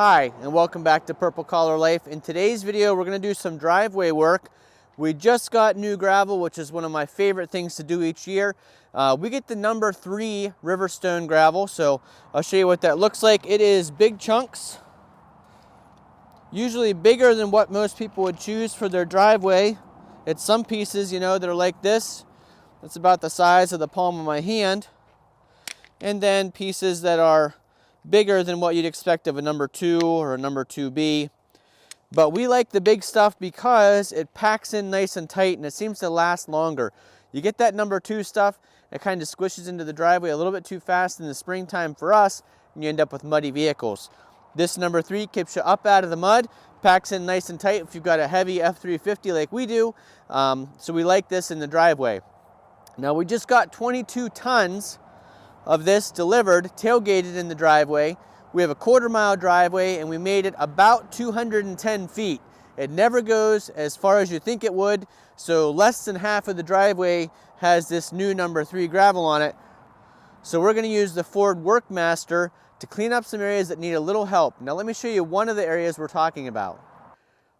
Hi, and welcome back to Purple Collar Life. In today's video, we're going to do some driveway work. We just got new gravel, which is one of my favorite things to do each year. We get the number 3 Riverstone gravel, so I'll show you what that looks like. It is big chunks, usually bigger than what most people would choose for their driveway. It's some pieces, that are like this. That's about the size of the palm of my hand. And then pieces that are bigger than what you'd expect of a number 2 or a number 2B. But we like the big stuff because it packs in nice and tight and it seems to last longer. You get that number 2 stuff, it kind of squishes into the driveway a little bit too fast in the springtime for us, and you end up with muddy vehicles. This number 3 keeps you up out of the mud, packs in nice and tight if you've got a heavy F350 like we do. So we like this in the driveway. Now we just got 22 tons of this delivered, tailgated in the driveway. We have a 1/4 mile driveway and we made it about 210 feet. It never goes as far as you think it would, so less than half of the driveway has this new number 3 gravel on it. So we're going to use the Ford Workmaster to clean up some areas that need a little help. Now let me show you one of the areas we're talking about.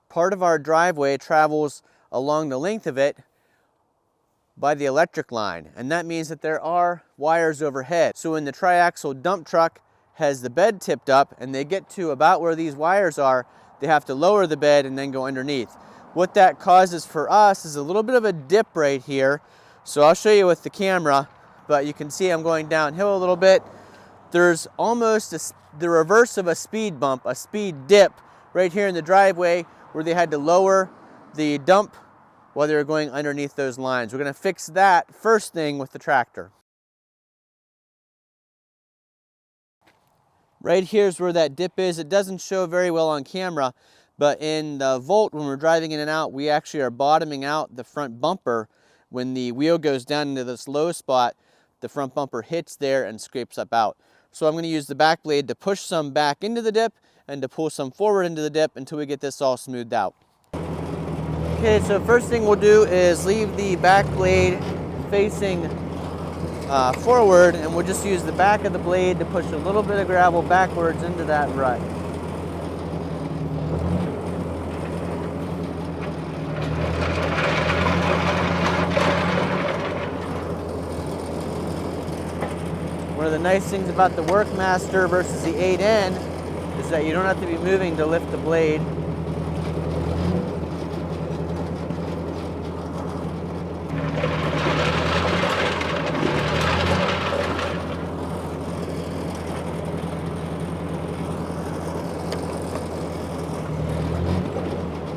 Part of our driveway travels along the length of it by the electric line, and that means that there are wires overhead. So when the triaxle dump truck has the bed tipped up and they get to about where these wires are, they have to lower the bed and then go underneath. What that causes for us is a little bit of a dip right here. So I'll show you with the camera, but you can see I'm going downhill a little bit. There's almost the reverse of a speed bump, a speed dip right here in the driveway where they had to lower the dump while they were going underneath those lines. We're going to fix that first thing with the tractor. Right here's where that dip is. It doesn't show very well on camera, but in the Volt, when we're driving in and out, we actually are bottoming out the front bumper. When the wheel goes down into this low spot, the front bumper hits there and scrapes up out. So I'm going to use the back blade to push some back into the dip and to pull some forward into the dip until we get this all smoothed out. Okay, so first thing we'll do is leave the back blade facing forward, and we'll just use the back of the blade to push a little bit of gravel backwards into that rut. One of the nice things about the Workmaster versus the 8N is that you don't have to be moving to lift the blade.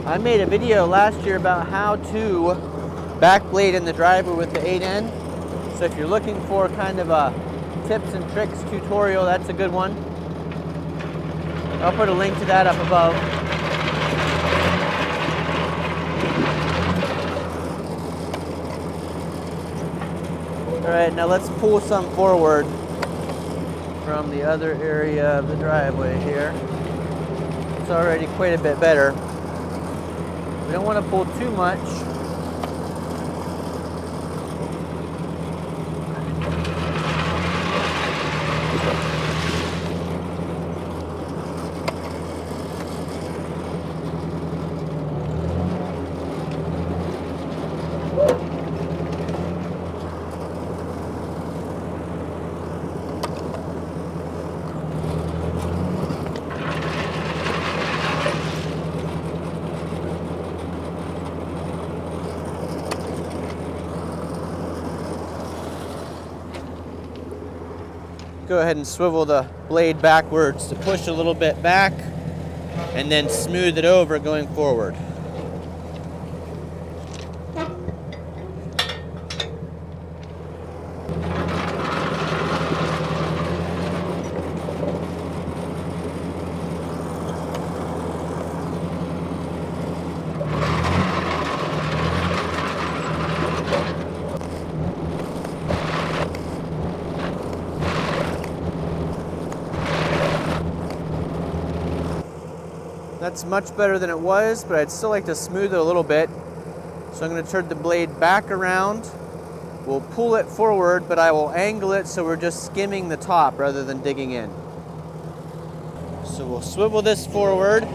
I made a video last year about how to back blade in the driveway with the 8N. So if you're looking for kind of a tips and tricks tutorial, that's a good one. I'll put a link to that up above. All right, now let's pull some forward from the other area of the driveway here. It's already quite a bit better. We don't want to pull too much. Go ahead and swivel the blade backwards to push a little bit back and then smooth it over going forward. That's much better than it was, but I'd still like to smooth it a little bit. So I'm going to turn the blade back around. We'll pull it forward, but I will angle it so we're just skimming the top rather than digging in. So we'll swivel this forward.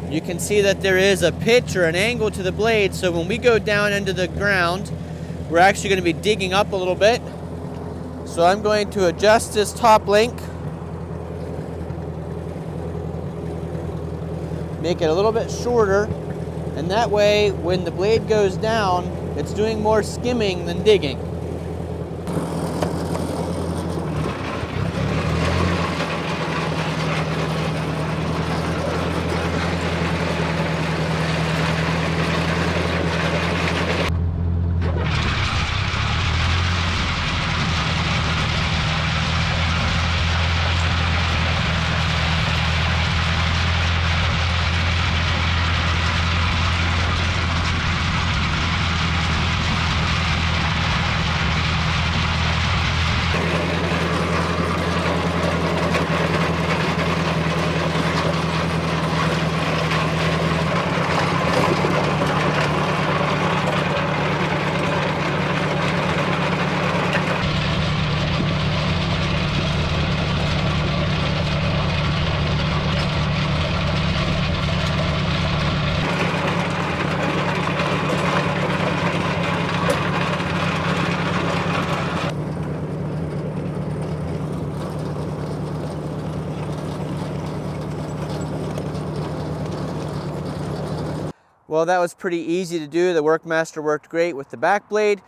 You can see that there is a pitch or an angle to the blade, so when we go down into the ground, we're actually going to be digging up a little bit. So I'm going to adjust this top link, make it a little bit shorter, and that way when the blade goes down, it's doing more skimming than digging. Well, that was pretty easy to do. The Workmaster worked great with the back blade.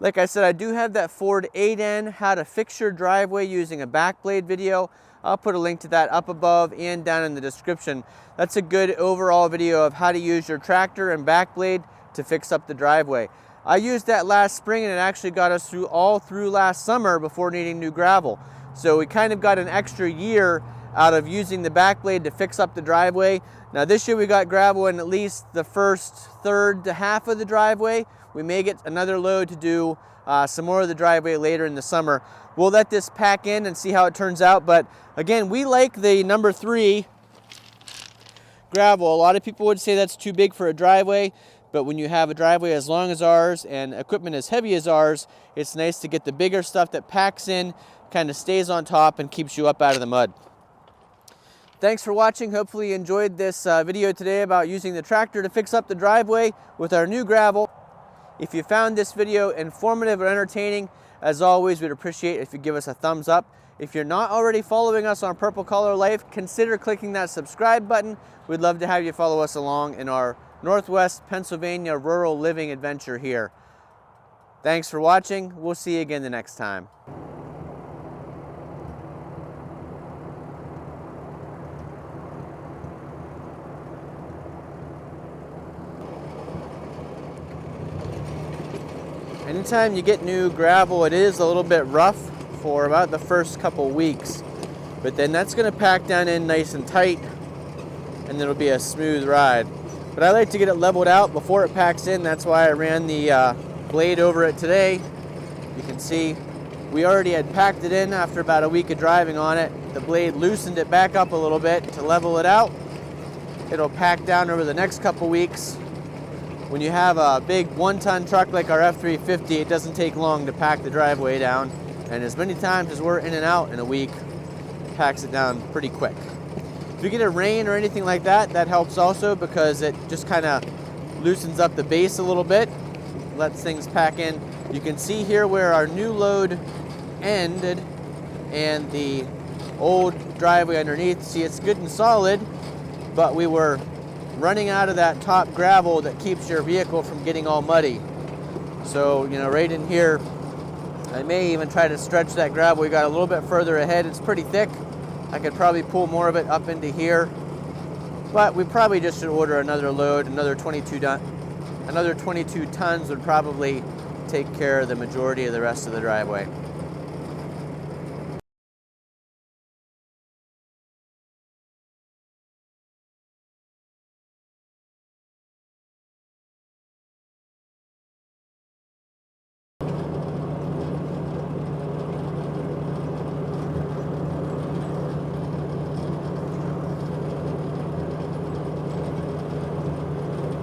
Like I said, I do have that Ford 8N how to fix your driveway using a back blade video. I'll put a link to that up above and down in the description. That's a good overall video of how to use your tractor and back blade to fix up the driveway. I used that last spring and it actually got us through all through last summer before needing new gravel. So we kind of got an extra year out of using the back blade to fix up the driveway. Now this year we got gravel in at least the first third to half of the driveway. We may get another load to do some more of the driveway later in the summer. We'll let this pack in and see how it turns out, but again, we like the number 3 gravel. A lot of people would say that's too big for a driveway, but when you have a driveway as long as ours and equipment as heavy as ours, it's nice to get the bigger stuff that packs in, kind of stays on top and keeps you up out of the mud. Thanks for watching. Hopefully you enjoyed this video today about using the tractor to fix up the driveway with our new gravel. If you found this video informative or entertaining, as always, we'd appreciate if you give us a thumbs up. If you're not already following us on Purple Collar Life, consider clicking that subscribe button. We'd love to have you follow us along in our Northwest Pennsylvania rural living adventure here. Thanks for watching. We'll see you again the next time. Anytime you get new gravel, it is a little bit rough for about the first couple weeks, but then that's going to pack down in nice and tight and it'll be a smooth ride. But I like to get it leveled out before it packs in. That's why I ran the blade over it today. You can see we already had packed it in after about a week of driving on it. The blade loosened it back up a little bit to level it out. It'll pack down over the next couple weeks. When you have a big 1-ton truck like our F350, it doesn't take long to pack the driveway down. And as many times as we're in and out in a week, it packs it down pretty quick. If you get a rain or anything like that, that helps also because it just kind of loosens up the base a little bit, lets things pack in. You can see here where our new load ended and the old driveway underneath. See, it's good and solid, but we were running out of that top gravel that keeps your vehicle from getting all muddy. So, you know, right in here, I may even try to stretch that gravel. We got a little bit further ahead. It's pretty thick. I could probably pull more of it up into here, but we probably just should order another load. Another 22 tons would probably take care of the majority of the rest of the driveway.